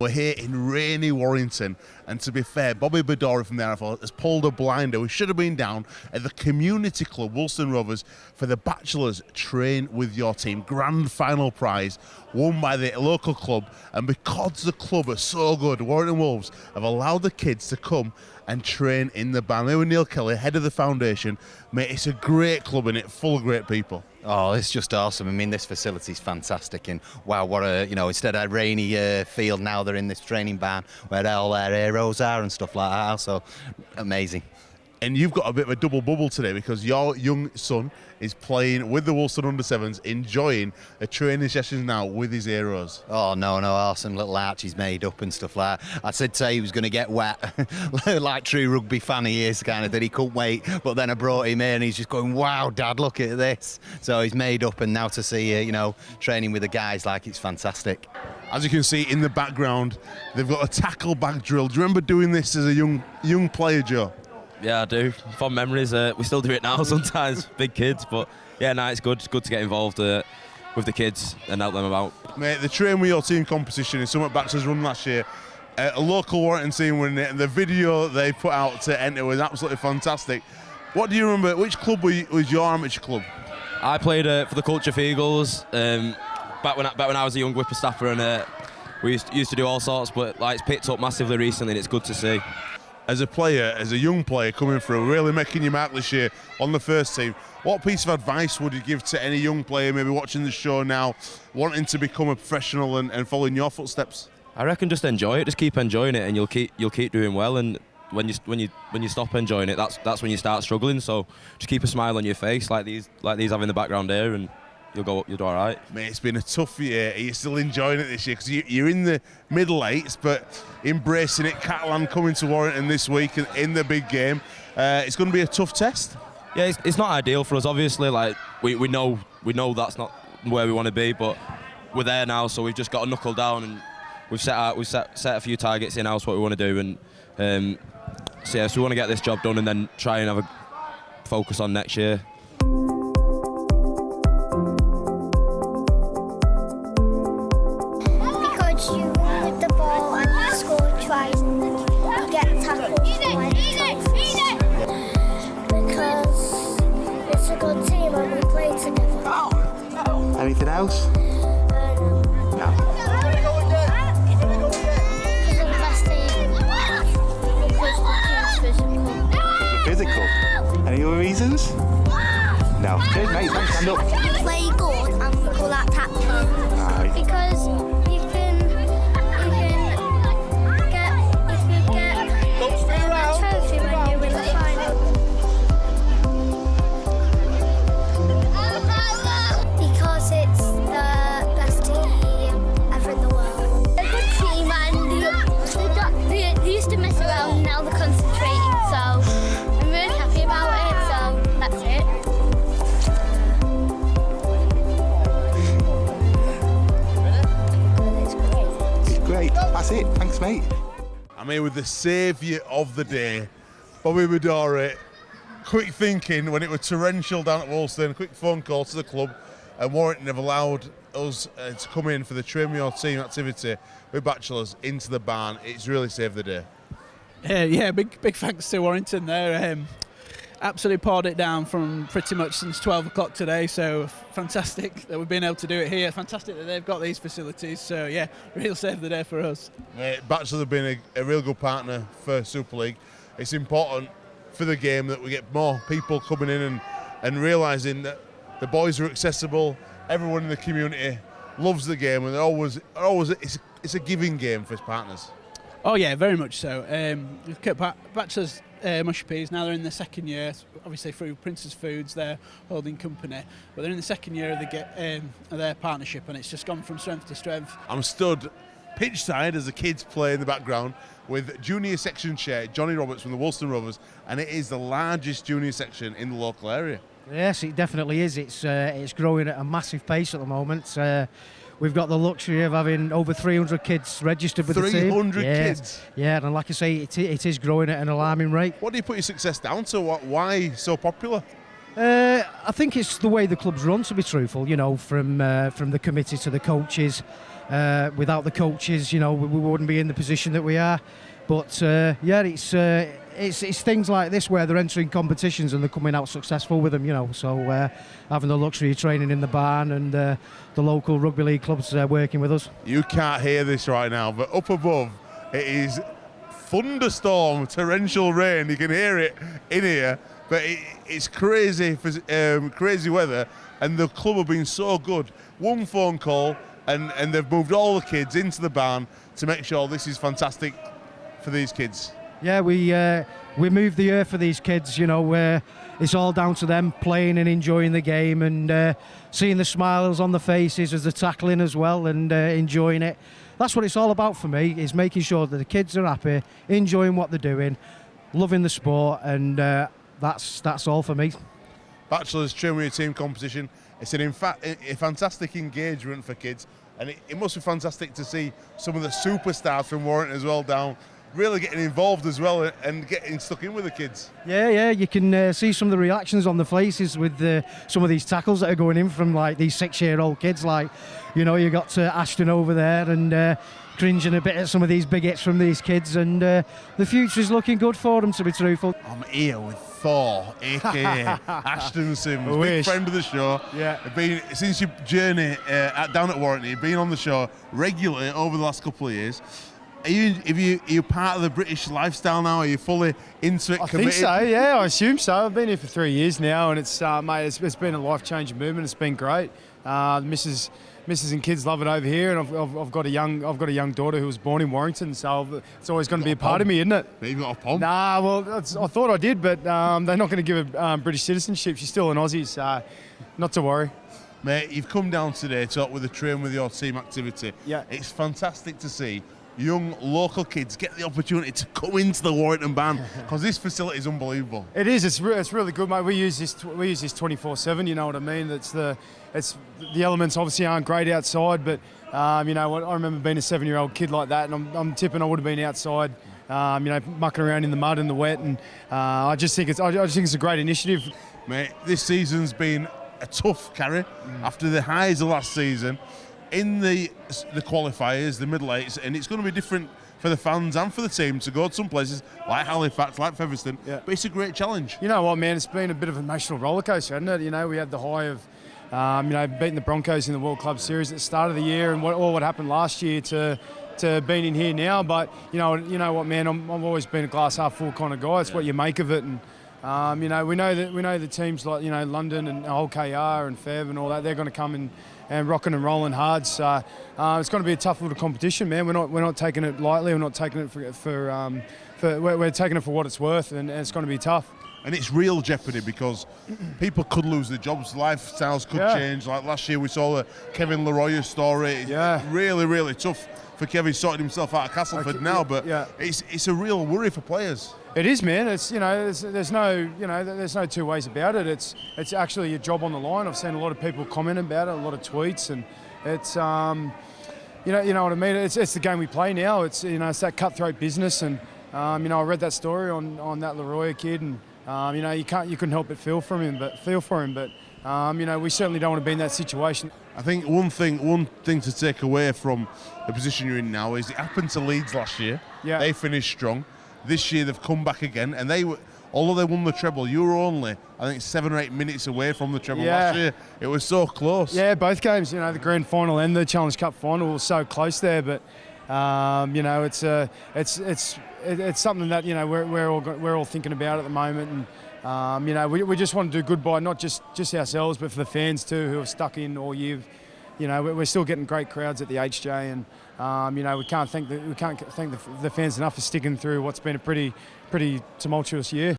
We're here in rainy Warrington, and to be fair, Bobby Badora from the NFL has pulled a blinder. We should have been down at the community club, Woolston Rovers, for the Batchelors Train With Your Team grand final prize won by the local club. And because the club are so good, Warrington Wolves have allowed the kids to come and train in the band. They were Neil Kelly, head of the foundation. Mate, it's a great club and it full of great people. Oh, it's just awesome. I mean, this facility's fantastic, and wow, what a, instead of a rainy field, now they're in this training barn where all their heroes are and stuff like that, so amazing. And you've got a bit of a double bubble today because your young son is playing with the Woolston under-7s, enjoying a training session now with his heroes. Oh, no, awesome little arches made up and stuff like that. I said to say he was going to get wet, like true rugby fan he is, kind of, that he couldn't wait. But then I brought him in and he's just going, wow, Dad, look at this. So he's made up, and now to see, training with the guys, like, it's fantastic. As you can see in the background, they've got a tackle back drill. Do you remember doing this as a young player, Joe? Yeah, I do. Fond memories. We still do it now sometimes, big kids. But yeah, no, it's good. It's good to get involved with the kids and help them about. Mate, the Train With Your Team competition is something Batchelors run last year. A local Warrington team winning it, and the video they put out to enter was absolutely fantastic. What do you remember? Which club was your amateur club? I played for the Culture Eagles back when I was a young whippersnapper, and we used to do all sorts. But it's picked up massively recently, and it's good to see. As a young player coming through, really making your mark this year on the first team, what piece of advice would you give to any young player maybe watching the show now, wanting to become a professional and follow in your footsteps? I reckon just enjoy it, just keep enjoying it, and you'll keep doing well. And when you stop enjoying it, that's when you start struggling. So just keep a smile on your face, like these have in the background here, and you'll do all right. Mate, it's been a tough year. Are you still enjoying it this year? Because you're in the middle eights, but embracing it. Catalan coming to Warrington this week in the big game. It's going to be a tough test. Yeah, it's not ideal for us, obviously. We know that's not where we want to be, but we're there now, so we've just got to knuckle down, and we've set a few targets in house what we want to do, and so we want to get this job done and then try and have a focus on next year. You with the ball and you score tries and then you get tackled because it's a good team and we play together. Anything else? No. Because we're the best team. Because the team's physical. Physical? Any other reasons? No. Cheers, mate. Thanks. Stand up. You play good and we call that tactical. Right. Because you can get a trophy when you win the final. Because it's the best team ever in the world. A good team, and they used to mess around, now they're concentrating, so I'm really happy about it, so that's it. Great. That's it. Thanks, mate. I'm here with the saviour of the day, Bobby Badora. Quick thinking when it was torrential down at Woolston, quick phone call to the club, and Warrington have allowed us to come in for the Train With Your Team activity with Batchelors into the barn. It's really saved the day. Yeah, big thanks to Warrington there. Absolutely poured it down from pretty much since 12 o'clock today, so fantastic that we've been able to do it here. Fantastic that they've got these facilities, so yeah, real save the day for us. Batchelors have been a real good partner for Super League. It's important for the game that we get more people coming in and realising that the boys are accessible, everyone in the community loves the game, and it's a giving game for his partners. Oh yeah, very much so. We've kept Batchelors Mushy Peas, now they're in the second year, obviously through Prince's Foods, their holding company, but they're in the second year of their partnership, and it's just gone from strength to strength. I'm stood pitch side as the kids play in the background with junior section chair Johnny Roberts from the Woolston Rovers, and it is the largest junior section in the local area. Yes, it definitely is. It's growing at a massive pace at the moment. We've got the luxury of having over 300 kids registered with the team. 300 kids? Yeah, and like I say, it is growing at an alarming rate. What do you put your success down to? Why so popular? I think it's the way the club's run, to be truthful. You know, from the committee to the coaches. Without the coaches, you know, we wouldn't be in the position that we are. But yeah, it's things like this where they're entering competitions and they're coming out successful with them. You know, so having the luxury of training in the barn and the local rugby league clubs working with us. You can't hear this right now, but up above it is thunderstorm, torrential rain. You can hear it in here, but it's crazy, crazy weather, and the club have been so good. One phone call, and they've moved all the kids into the barn to make sure this is fantastic for these kids. Yeah, we moved the earth for these kids. You know, it's all down to them playing and enjoying the game and seeing the smiles on the faces as they're tackling as well and enjoying it. That's what it's all about for me, is making sure that the kids are happy, enjoying what they're doing, loving the sport, and that's all for me. Batchelors Train With Your Team competition. It's in fact a fantastic engagement for kids, and it must be fantastic to see some of the superstars from Warrington as well down, really getting involved as well and getting stuck in with the kids. Yeah, you can see some of the reactions on the faces with some of these tackles that are going in from like these 6-year-old kids. Like, you know, you got Ashton over there and cringing a bit at some of these big hits from these kids, and the future's looking good for them, to be truthful. I'm here with Thor, aka Ashton Sims, big friend of the show. Yeah. Been since your journey down at Warrington, you've been on the show regularly over the last couple of years. Are you part of the British lifestyle now? Are you fully into it, I committed? think so, yeah, I assume so. I've been here for 3 years now, and it's mate, it's been a life-changing movement. It's been great. Missus and kids love it over here, and I've got a young daughter who was born in Warrington, so it's always going to be a part of me, isn't it? Maybe got a pom. Nah, well, I thought I did, but they're not going to give her British citizenship. She's still an Aussie, so not to worry. Mate, you've come down today to help with the Train With Your Team activity. Yeah. It's fantastic to see young local kids get the opportunity to come into the Warrington band, because this facility is unbelievable. It is. It's really good, mate. We use this 24/7. You know what I mean? The elements obviously aren't great outside, but you know what? I remember being a 7-year-old kid like that, and I'm tipping I would have been outside, you know, mucking around in the mud and the wet, and I just think it's a great initiative. Mate, this season's been a tough carry after the highs of last season. In the qualifiers, the middle eights, and it's going to be different for the fans and for the team to go to some places like Halifax, like Featherstone. Yeah. But it's a great challenge. You know what, man? It's been a bit of an emotional rollercoaster, hasn't it? You know, we had the high of, you know, beating the Broncos in the World Club Series at the start of the year, and what happened last year to being in here now. But you know what, man? I've always been a glass half full kind of guy. It's what you make of it, and you know, we know the teams like, you know, London and old KR and Fev and all that. They're going to come in and rocking and rolling hard. So it's going to be a tough little competition, man. We're not taking it lightly. We're not taking it we're taking it for what it's worth, and it's going to be tough. And it's real jeopardy, because people could lose their jobs, lifestyles could change. Like last year, we saw the Kevin Leroy story. Yeah. Really, really tough for Kevin. Sorting himself out of Castleford now, but it's a real worry for players. It is, man. It's, you know, there's no two ways about it. It's actually your job on the line. I've seen a lot of people comment about it, a lot of tweets, and it's you know what I mean. It's the game we play now. It's, you know, it's that cutthroat business, and you know, I read that story on that Leroy kid, and you know, you couldn't help but feel for him, but you know, we certainly don't want to be in that situation. I think one thing to take away from the position you're in now is it happened to Leeds last year. Yeah. They finished strong. This year they've come back again, and although they won the treble, you were only, I think, 7 or 8 minutes away from the treble. Last year. It was so close. Yeah, both games, you know, the grand final and the Challenge Cup final was so close there, but you know, it's something that, you know, we're all thinking about at the moment, and you know, we just want to do good by not just ourselves, but for the fans too, who have stuck in all year. You know, we're still getting great crowds at the HJ, and you know, we can't thank the fans enough for sticking through what's been a pretty tumultuous year.